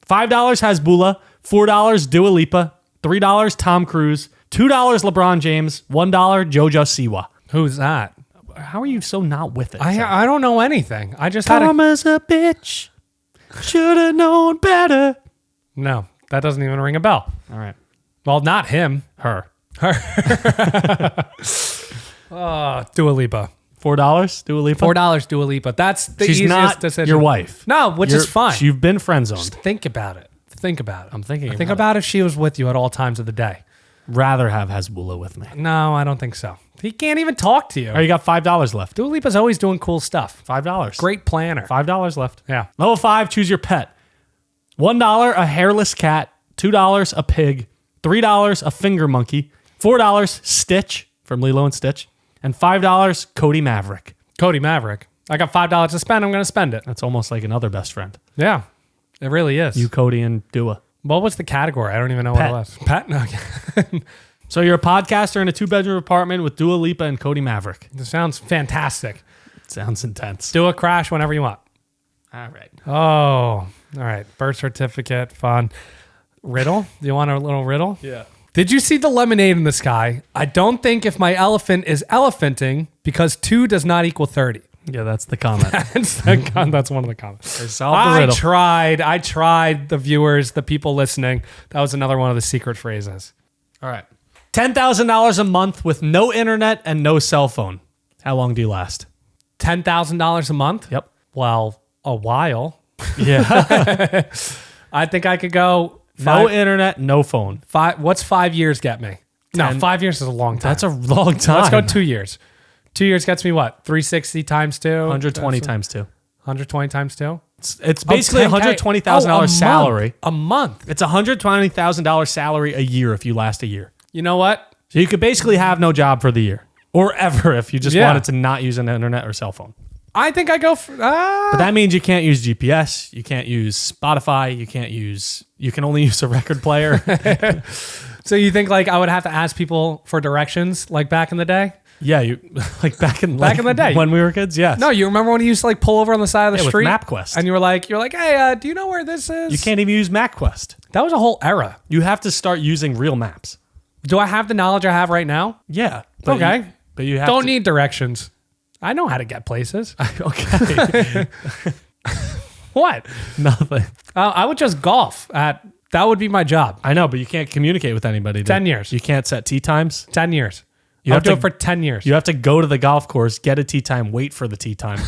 S2: $5 Hasbulla, $4 Dua Lipa, $3 Tom Cruise, $2 LeBron James, $1 Jojo Siwa.
S1: Who's that?
S2: How are you so not with it?
S1: I don't know anything. I just
S2: Tom is a bitch. Should have known better.
S1: No, that doesn't even ring a bell.
S2: All right.
S1: Well, not him.
S2: Her.
S1: Dua Lipa.
S2: $4 Dua Lipa?
S1: $4 Dua Lipa. That's the
S2: She's
S1: easiest
S2: not
S1: decision.
S2: your wife.
S1: No, which is fine.
S2: You've been friend zoned.
S1: Think about it. Think about it.
S2: I'm thinking
S1: Think
S2: about
S1: about if she was with you at all times of the day.
S2: Rather have Hasbulla with me.
S1: No, I don't think so. He can't even talk to you.
S2: All right, you got $5 left.
S1: Dua Lipa's always doing cool stuff.
S2: $5.
S1: Great planner.
S2: $5 left.
S1: Yeah.
S2: Level 5, choose your pet. $1, a hairless cat. $2, a pig. $3, a finger monkey. $4, Stitch from Lilo and Stitch. And $5, Cody Maverick.
S1: Cody Maverick. I got $5 to spend. I'm going to spend it.
S2: That's almost like another best friend.
S1: Yeah, it really is.
S2: You, Cody, and Dua.
S1: What was the category? I don't even know
S2: Pet.
S1: what it was. Pet? No.
S2: So you're a podcaster in a 2-bedroom apartment with Dua Lipa and Cody Maverick.
S1: This sounds fantastic.
S2: Sounds intense.
S1: Do a crash whenever you want.
S2: All right.
S1: Oh, all right. Birth certificate, fun. Riddle? Do you want a little riddle?
S2: Yeah.
S1: Did you see the lemonade in the sky? I don't think if my elephant is elephanting because 2 does not equal 30.
S2: Yeah, that's the comment.
S1: That's one of the comments.
S2: Solve the
S1: I
S2: riddle.
S1: tried the viewers, the people listening. That was another one of the secret phrases.
S2: All right. $10,000 a month with no internet and no cell phone. How long do you last?
S1: $10,000 a month?
S2: Yep.
S1: Well, a while.
S2: Yeah.
S1: I think I could go
S2: No internet, no phone.
S1: What's 5 years get me? No,
S2: 10.
S1: 5 years is a long time.
S2: That's a long time.
S1: Let's go 2 years. 2 years gets me what? 360 times 2?
S2: 120 times 2.
S1: 120 times 2?
S2: It's basically $120,000 salary.
S1: A month.
S2: It's $120,000 salary a year if you last a year.
S1: You know what?
S2: So you could basically have no job for the year. Or ever if you just wanted to not use an internet or cell phone.
S1: I think I go for...
S2: But that means you can't use GPS. You can't use Spotify. You can only use a record player.
S1: So you think like I would have to ask people for directions like back in the day?
S2: Yeah, you like back in
S1: the day
S2: when we were kids. Yes.
S1: No, you remember when you used to like pull over on the side of the
S2: with
S1: street?
S2: MapQuest.
S1: And you're like, hey, do you know where this is?
S2: You can't even use MapQuest.
S1: That was a whole era.
S2: You have to start using real maps.
S1: Do I have the knowledge I have right now?
S2: Yeah. But
S1: Okay.
S2: but you have
S1: Don't
S2: to,
S1: need directions. I know how to get places.
S2: Okay.
S1: What?
S2: Nothing.
S1: I would just golf. That would be my job.
S2: I know, but you can't communicate with anybody.
S1: 10 years.
S2: You can't set tee times.
S1: 10 years.
S2: You
S1: I'll
S2: have
S1: do
S2: to-
S1: it for 10 years.
S2: You have to go to the golf course, get a tee time, wait for the tee time.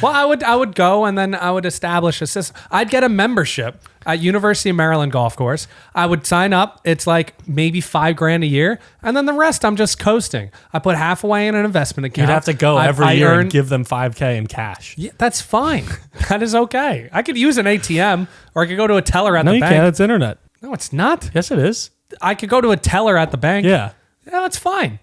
S1: Well, I would go and then I would establish a system. I'd get a membership at University of Maryland golf course. I would sign up. It's like maybe $5,000 a year, and then the rest I'm just coasting. I put half away in an investment account.
S2: You'd have to go every year and give them $5,000 in cash.
S1: Yeah, that's fine. That is okay. I could use an ATM or I could go to a teller at
S2: No,
S1: the
S2: you
S1: bank.
S2: can't. It's internet.
S1: No, it's not.
S2: Yes, it is.
S1: I could go to a teller at the bank.
S2: Yeah.
S1: Yeah, that's fine.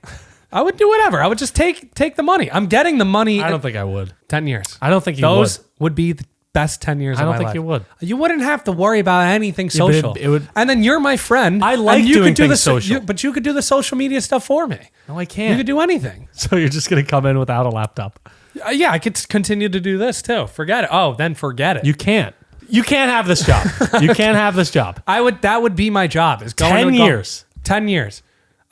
S1: I would do whatever. I would just take the money. I'm getting the money.
S2: I don't think I would.
S1: 10 years.
S2: I don't think you
S1: Those
S2: would.
S1: be the best 10 years
S2: I
S1: of
S2: don't
S1: my
S2: think
S1: life.
S2: you would.
S1: You wouldn't have to worry about anything
S2: but
S1: social.
S2: it would-
S1: And then you're my friend.
S2: I like
S1: and you
S2: doing
S1: could do
S2: things
S1: the
S2: social.
S1: but you could do the social media stuff for me.
S2: No, I
S1: You
S2: can't.
S1: could do anything.
S2: So you're just going to come in without a laptop.
S1: Yeah, I could continue to do this too. Forget it. Oh, then forget it.
S2: You can't. You can't have this job. You can't have this job.
S1: That would be my job. Is going
S2: 10
S1: to golf-
S2: years.
S1: 10 years.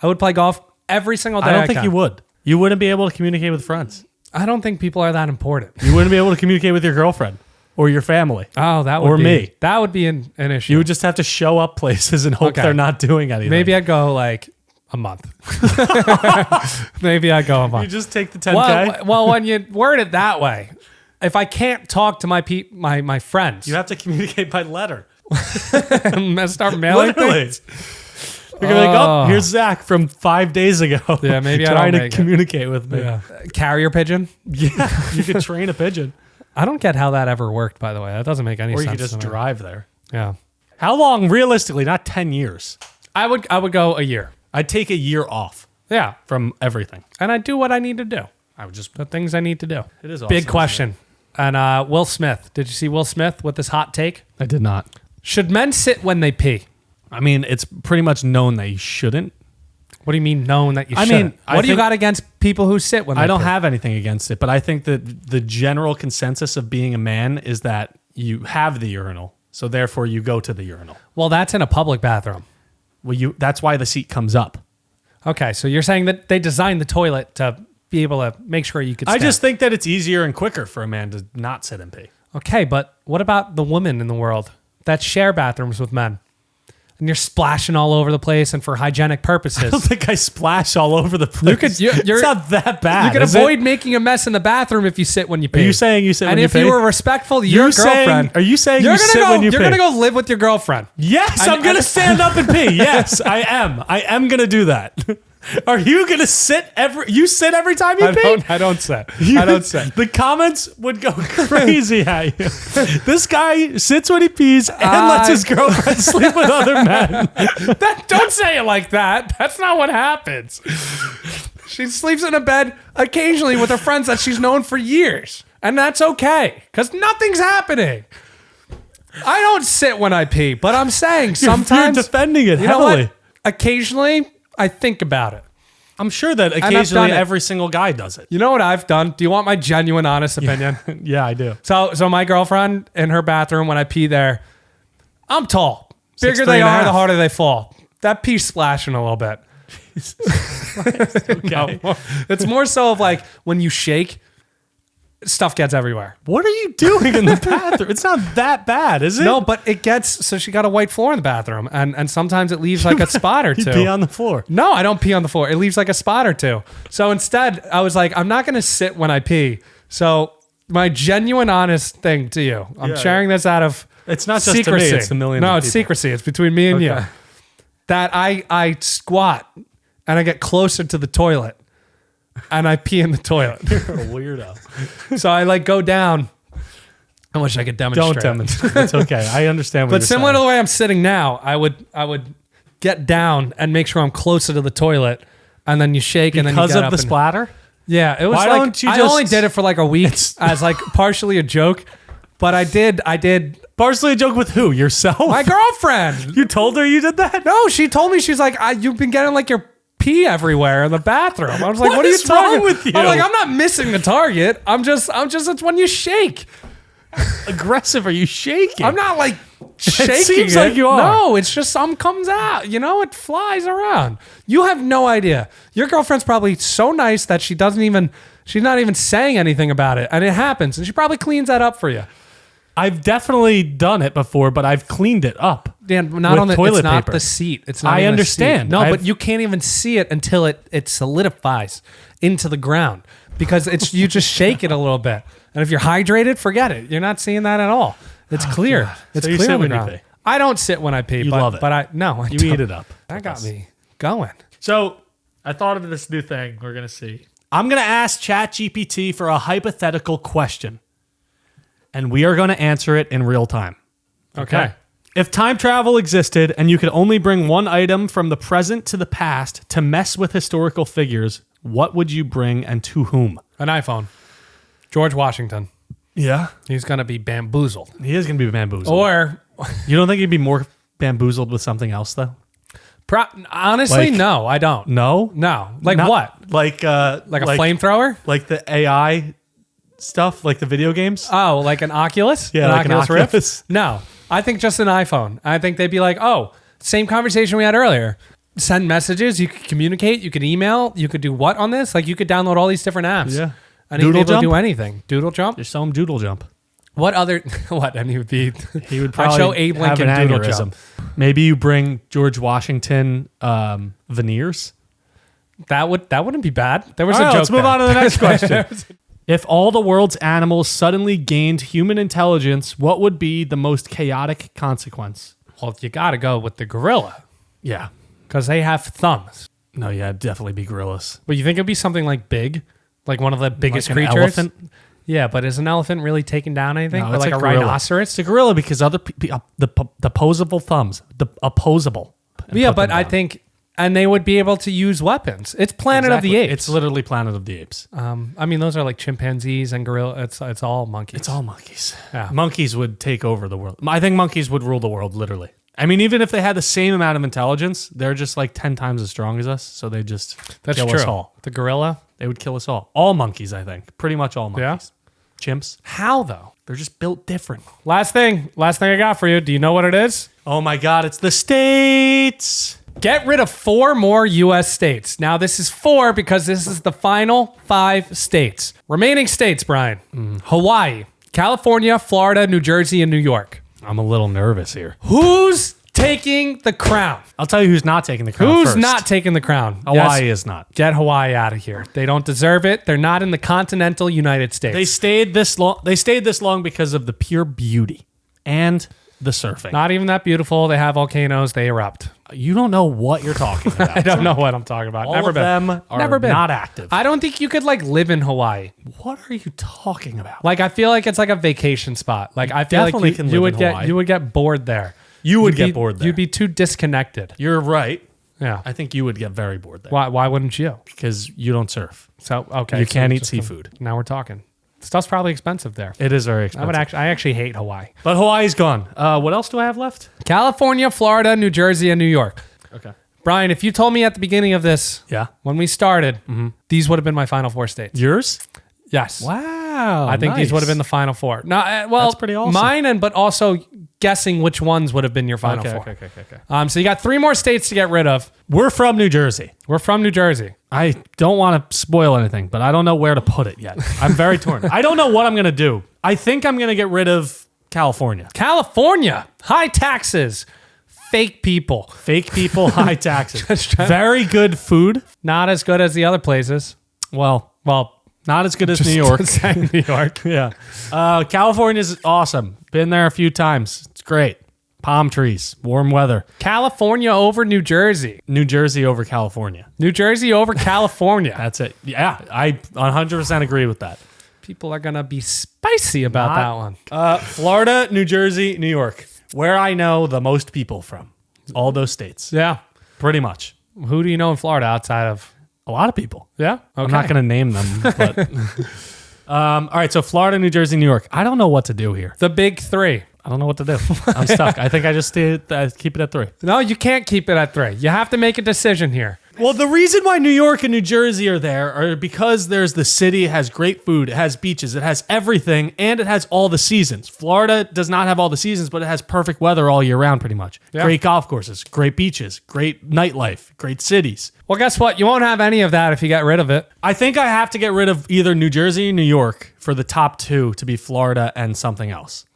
S1: I would play golf every single day.
S2: I don't think
S1: can.
S2: you would. You wouldn't be able to communicate with friends.
S1: I don't think people are that important.
S2: You wouldn't be able to communicate with your girlfriend or your family.
S1: Oh, that would
S2: Or
S1: be,
S2: me.
S1: That would be an issue.
S2: You would just have to show up places and hope
S1: Okay.
S2: they're not doing anything.
S1: Maybe I'd go like a month. Maybe I'd go a month.
S2: you just take the 10K.
S1: Well, when you word it that way, if I can't talk to my friends,
S2: You have to communicate by letter.
S1: and start mailing
S2: Literally.
S1: things.
S2: You're gonna be like, oh, here's Zach from 5 days ago.
S1: Yeah, maybe I
S2: trying
S1: don't
S2: to
S1: make it.
S2: communicate with me.
S1: Yeah. Carrier pigeon.
S2: Yeah, you could train a pigeon,
S1: I don't get how that ever worked. By the way, that doesn't make any
S2: or
S1: sense.
S2: you could just
S1: to me.
S2: drive there.
S1: Yeah,
S2: How long, realistically? Not 10 years.
S1: I would go a year.
S2: I'd take a year off
S1: Yeah,
S2: from everything.
S1: and I do what I need to do.
S2: I would just.
S1: The things I need to do.
S2: It is awesome,
S1: Big
S2: isn't
S1: question. And Will Smith. Did you see Will Smith with this hot take?
S2: I did not.
S1: Should men sit when they pee?
S2: I mean, it's pretty much known that you shouldn't.
S1: What do you mean known that you
S2: I
S1: shouldn't?
S2: mean, I
S1: what do you
S2: think-
S1: got against people who sit when they
S2: I don't
S1: pee?
S2: have anything against it, but I think that the general consensus of being a man is that you have the urinal, so therefore you go to the urinal.
S1: Well, that's in a public bathroom.
S2: Well, that's why the seat comes up.
S1: Okay, so you're saying that they designed the toilet to be able to make sure you could
S2: I
S1: stand.
S2: just think that it's easier and quicker for a man to not sit and pee.
S1: Okay, but what about the women in the world that share bathrooms with men? And you're splashing all over the place and for hygienic
S2: I don't
S1: purposes.
S2: think I splash all over the place.
S1: you're-
S2: it's not that bad.
S1: You can
S2: is it?
S1: avoid making a mess in the bathroom if you sit when you pee.
S2: Are you saying you sit
S1: And
S2: when you
S1: if
S2: pee?
S1: you were respectful to your girlfriend,
S2: Are you saying
S1: you're
S2: you
S1: gonna
S2: sit
S1: go,
S2: when you
S1: you're
S2: pee?
S1: gonna go live with your girlfriend.
S2: Yes,
S1: And-
S2: I'm gonna
S1: and-
S2: stand up and pee. Yes, I am. I am gonna do that. Are you gonna sit You sit every time you pee?
S1: I don't sit. I don't sit.
S2: The comments would go crazy at you. This guy sits when he pees and lets his girlfriend sleep with other men.
S1: Don't say it like that. That's not what happens. She sleeps in a bed occasionally with her friends that she's known for years. And that's okay, because nothing's happening. I don't sit when I pee, but I'm saying sometimes...
S2: You're defending it
S1: You know
S2: heavily.
S1: what? Occasionally, I think about it.
S2: I'm sure that
S1: I've
S2: occasionally
S1: done it.
S2: every single guy does it.
S1: You know what I've done? Do you want my genuine, honest opinion?
S2: Yeah, I do.
S1: So my girlfriend in her bathroom, when I pee there, I'm tall. Bigger
S2: 6'3"
S1: they
S2: and a
S1: are, the
S2: half.
S1: harder they fall. That pee's splashing a little bit.
S2: Okay.
S1: No, it's more so of like when you shake, stuff gets everywhere.
S2: What are you doing in the bathroom? It's not that bad, is it?
S1: No, but it gets, so she got a white floor in the bathroom and sometimes it leaves like a spot or
S2: You
S1: two.
S2: pee on the floor.
S1: No, I don't pee on the floor. It leaves like a spot or two. So instead, I was like, I'm not going to sit when I pee. So my genuine, honest thing to you, I'm
S2: Yeah,
S1: sharing this out of
S2: It's not just to me,
S1: secrecy.
S2: it's a million
S1: No,
S2: of
S1: it's
S2: people.
S1: secrecy. It's between me and you.
S2: Okay.
S1: That I squat and I get closer to the toilet and I pee in the toilet.
S2: You're a weirdo.
S1: So I like go down. I wish I could demonstrate.
S2: Don't demonstrate. It's okay. I understand what
S1: But
S2: you're
S1: similar to
S2: saying.
S1: the way I'm sitting now, I would get down and make sure I'm closer to the toilet, and then you shake and then you
S2: Because
S1: get
S2: of
S1: up
S2: the
S1: and-
S2: splatter?
S1: Yeah, it was
S2: Why
S1: like
S2: don't you
S1: I
S2: just-
S1: only did it for like a week as like partially a joke, but I did
S2: Partially a joke with who? Yourself?
S1: my girlfriend.
S2: You told her you did that?
S1: No, she told me, she's like, you've been getting like your pee everywhere in the bathroom. I was like, what are you
S2: is wrong
S1: talking
S2: with you?
S1: I'm like, I'm not missing the target. I'm just it's when you shake.
S2: aggressive are you shaking?
S1: I'm not like shaking it.
S2: seems like you are.
S1: No, it's just something comes out. You know, it flies around. You have no idea. Your girlfriend's probably so nice that she's not even saying anything about it. And it happens. And she probably cleans that up for you.
S2: I've definitely done it before, but I've cleaned it up.
S1: Dan, not
S2: with
S1: on the
S2: toilet
S1: it's not
S2: paper.
S1: the seat. It's not
S2: I
S1: even a
S2: understand.
S1: seat. No,
S2: I've-
S1: but you can't even see it until it solidifies into the ground because it's you just shake it a little bit. And if you're hydrated, forget it. You're not seeing that at all. It's clear.
S2: God.
S1: It's
S2: So you
S1: clear
S2: sit
S1: on the
S2: when you
S1: ground.
S2: pee?
S1: I don't sit when I pee,
S2: You
S1: but
S2: love it.
S1: I
S2: You eat it up.
S1: That got me going.
S2: So I thought of this new thing we're going to see. I'm going to ask ChatGPT for a hypothetical question, and we are going to answer it in real time.
S1: Okay.
S2: If time travel existed and you could only bring one item from the present to the past to mess with historical figures, what would you bring and to whom?
S1: An iPhone. George Washington.
S2: Yeah.
S1: He's going to be bamboozled.
S2: He is going to be bamboozled.
S1: Or
S2: You don't think he'd be more bamboozled with something else, though?
S1: honestly,
S2: Like-
S1: no, I don't.
S2: No?
S1: No. Like
S2: Not-
S1: what?
S2: Like
S1: Like a flamethrower?
S2: Like the AI stuff, like the video games?
S1: Oh, like an Oculus?
S2: Yeah,
S1: an
S2: like an
S1: Oculus Rift?
S2: Oculus.
S1: No, I think just an iPhone. I think they'd be like, oh, same conversation we had earlier. Send messages. You could communicate. You could email. You could do what on this? Like you could download all these different apps.
S2: Yeah.
S1: And he'd be
S2: Doodle
S1: able to
S2: jump?
S1: do anything. Doodle jump?
S2: Just show him Doodle Jump.
S1: What other? What? And he would be.
S2: He would
S1: I'd
S2: probably
S1: show Abe
S2: have
S1: Lincoln
S2: an
S1: Doodle
S2: aneurysm.
S1: jump.
S2: Maybe you bring George Washington veneers.
S1: That wouldn't be bad. There was
S2: All
S1: a
S2: right,
S1: joke.
S2: let's move
S1: there.
S2: on to the next question. If all the world's animals suddenly gained human intelligence, what would be the most chaotic consequence?
S1: Well, you got to go with the gorilla
S2: Yeah.
S1: because they have thumbs.
S2: No, yeah, it'd definitely be gorillas.
S1: But you think it'd be something like big, like one of the biggest
S2: Like an
S1: creatures?
S2: elephant?
S1: Yeah, but is an elephant really taking down anything?
S2: No,
S1: Or
S2: it's
S1: like a
S2: gorilla.
S1: rhinoceros?
S2: It's a gorilla because other the opposable thumbs, the opposable. And
S1: Yeah,
S2: put
S1: but
S2: them
S1: I
S2: down.
S1: think, and they would be able to use weapons. It's Planet of the
S2: Exactly.
S1: Apes.
S2: It's literally Planet of the Apes.
S1: I mean, those are like chimpanzees and gorilla. It's all monkeys.
S2: It's all monkeys.
S1: Yeah.
S2: Monkeys would take over the world. I think monkeys would rule the world, literally. I mean, even if they had the same amount of intelligence, they're just like 10 times as strong as us. So they just
S1: That's
S2: kill
S1: true.
S2: us all.
S1: The gorilla.
S2: They would kill us all. All monkeys, I think. Pretty much all
S1: Yeah?
S2: monkeys. Chimps.
S1: How though?
S2: They're just built different.
S1: Last thing I got for you. Do you know what it is?
S2: Oh my God, it's the states.
S1: Get rid of 4 more U.S. states. Now, this is 4 because this is the final 5 states. Remaining states, Brian. Hawaii, California, Florida, New Jersey, and New York.
S2: I'm a little nervous here.
S1: Who's taking the crown?
S2: I'll tell you who's not taking the crown
S1: Who's
S2: first.
S1: not taking the crown?
S2: Hawaii
S1: Yes,
S2: is not.
S1: get Hawaii out of here. They don't deserve it. They're not in the continental United States.
S2: They stayed this long. They stayed this long because of the pure beauty and the surfing.
S1: Not even that beautiful. They have volcanoes. They erupt.
S2: You don't know what you're talking about.
S1: I don't know what I'm talking about.
S2: All
S1: Never
S2: of
S1: been.
S2: them are
S1: Never been.
S2: not active.
S1: I don't think you could like live in Hawaii.
S2: What are you talking about?
S1: Like I feel like it's like a vacation spot. Like I feel
S2: definitely
S1: like
S2: can
S1: you
S2: live
S1: would
S2: in
S1: get
S2: Hawaii.
S1: you would get bored there.
S2: You would
S1: You'd
S2: get
S1: be-
S2: bored there.
S1: You'd be too disconnected.
S2: You're right.
S1: Yeah.
S2: I think you would get very bored there
S1: Why wouldn't you?
S2: because you don't surf.
S1: So okay.
S2: You
S1: so
S2: can't eat
S1: just-
S2: seafood.
S1: Now we're talking. Stuff's probably expensive there.
S2: It is very expensive.
S1: I actually hate Hawaii.
S2: But Hawaii's gone. What else do I have left?
S1: California, Florida, New Jersey, and New York.
S2: Okay.
S1: Brian, if you told me at the beginning of this,
S2: Yeah.
S1: when we started, these would have been my final 4 states.
S2: Yours?
S1: Yes.
S2: Wow.
S1: I think these would have been the final 4. No, well,
S2: That's pretty awesome.
S1: Mine, but also guessing which ones would have been your final 4.
S2: Okay.
S1: So you got 3 more states to get rid of.
S2: We're from New Jersey.
S1: We're from New Jersey.
S2: I don't want to spoil anything, but I don't know where to put it yet. I'm very torn. I don't know what I'm going to do. I think I'm going to get rid of California.
S1: California, high taxes, fake people.
S2: Fake people, high taxes.
S1: Just trying-
S2: Very good food.
S1: Not as good as the other places.
S2: Well, not as good as New York.
S1: Saying New York.
S2: Yeah. California's awesome. Been there a few times. It's great. Palm trees, warm weather.
S1: California over New Jersey.
S2: New Jersey over California.
S1: New Jersey over California.
S2: That's it. Yeah, I 100% agree with that.
S1: People are going to be spicy about that one.
S2: Florida, New Jersey, New York, where I know the most people from. All those states.
S1: Yeah.
S2: Pretty much.
S1: Who do you know in Florida outside of?
S2: A lot of people.
S1: Yeah. Okay.
S2: I'm not going to name them, but all right, so Florida, New Jersey, New York. I don't know what to do here.
S1: The big 3.
S2: I don't know what to do. I'm stuck. I think I just keep it at 3.
S1: No, you can't keep it at 3. You have to make a decision here.
S2: Well, the reason why New York and New Jersey are there are because there's the city, it has great food, it has beaches, it has everything, and it has all the seasons. Florida does not have all the seasons, but it has perfect weather all year round pretty much.
S1: Yeah.
S2: Great golf courses, great beaches, great nightlife, great cities.
S1: Well, guess what? You won't have any of that if you get rid of it.
S2: I think I have to get rid of either New Jersey or New York for the top two to be Florida and something else.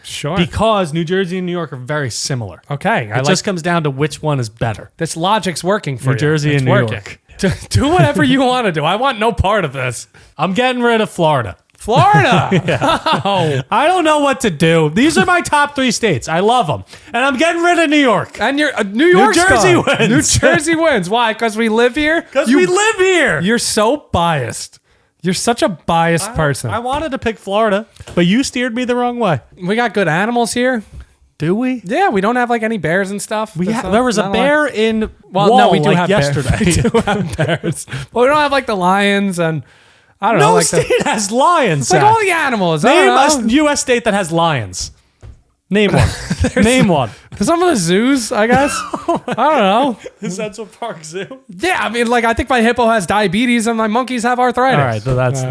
S1: Sure.
S2: Because New Jersey and New York are very similar.
S1: Okay.
S2: It just comes down to which one is better.
S1: this logic's working for
S2: New Jersey
S1: It's
S2: and New
S1: working.
S2: York.
S1: Do whatever you want to do. I want no part of this.
S2: I'm getting rid of Florida.
S1: Florida. Oh.
S2: I don't know what to do. These are my top 3 states. I love them. And I'm getting rid of New York.
S1: And you're New York.
S2: Jersey wins.
S1: New Jersey wins. Why? Because we live here?
S2: Because we live here.
S1: You're so biased. You're such a biased person.
S2: I wanted to pick Florida, but you steered me the wrong way.
S1: We got good animals here.
S2: Do we?
S1: Yeah, we don't have like any bears and stuff.
S2: There was a bear in
S1: we do
S2: like
S1: have
S2: yesterday.
S1: Bears. We do have bears. But we don't have like the lions and I don't know.
S2: No
S1: Like
S2: state has lions.
S1: it's like
S2: Zach.
S1: all the animals. I
S2: Name
S1: don't know.
S2: a U.S. state that has lions. Name one. Name one.
S1: Some of the zoos, I guess. I don't know.
S2: The Central Park Zoo.
S1: Yeah, I mean, like I think my hippo has diabetes and my monkeys have arthritis.
S2: All right, so that's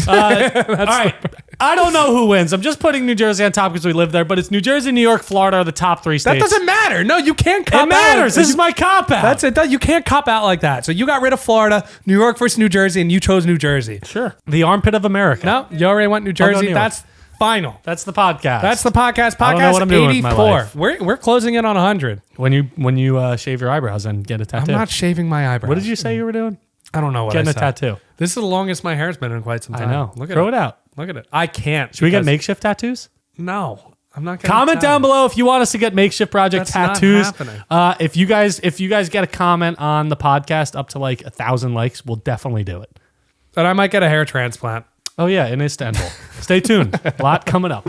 S2: all right. I don't know who wins. I'm just putting New Jersey on top because we live there, but it's New Jersey, New York, Florida are the top 3
S1: That
S2: states.
S1: doesn't matter. No, you can't cop out.
S2: It matters. This is my cop out.
S1: That's it. You can't cop out like that. So you got rid of Florida, New York versus New Jersey, and you chose New Jersey.
S2: Sure. The armpit of America.
S1: No, you already went New
S2: go
S1: Jersey.
S2: New York.
S1: That's final.
S2: That's the podcast.
S1: That's the podcast.
S2: I don't know what
S1: Podcast
S2: I'm doing with my
S1: 84.
S2: life.
S1: We're closing in on 100.
S2: when you shave your eyebrows and get a tattoo.
S1: I'm not shaving my eyebrows.
S2: What did you say you were doing?
S1: I don't know what
S2: Getting
S1: I
S2: a
S1: said.
S2: tattoo.
S1: This is the longest my hair's been in quite some time.
S2: I know.
S1: Look at
S2: Throw
S1: it.
S2: it out.
S1: Look at it. I can't.
S2: Should we get
S1: because-
S2: makeshift tattoos?
S1: No, I'm not getting
S2: Comment down below if you want us to get makeshift project
S1: That's not
S2: tattoos.
S1: happening.
S2: If you guys get a comment on the podcast up to like 1,000 likes, we'll definitely do it.
S1: But I might get a hair transplant.
S2: Oh yeah, in Istanbul. Stay tuned. A lot coming up.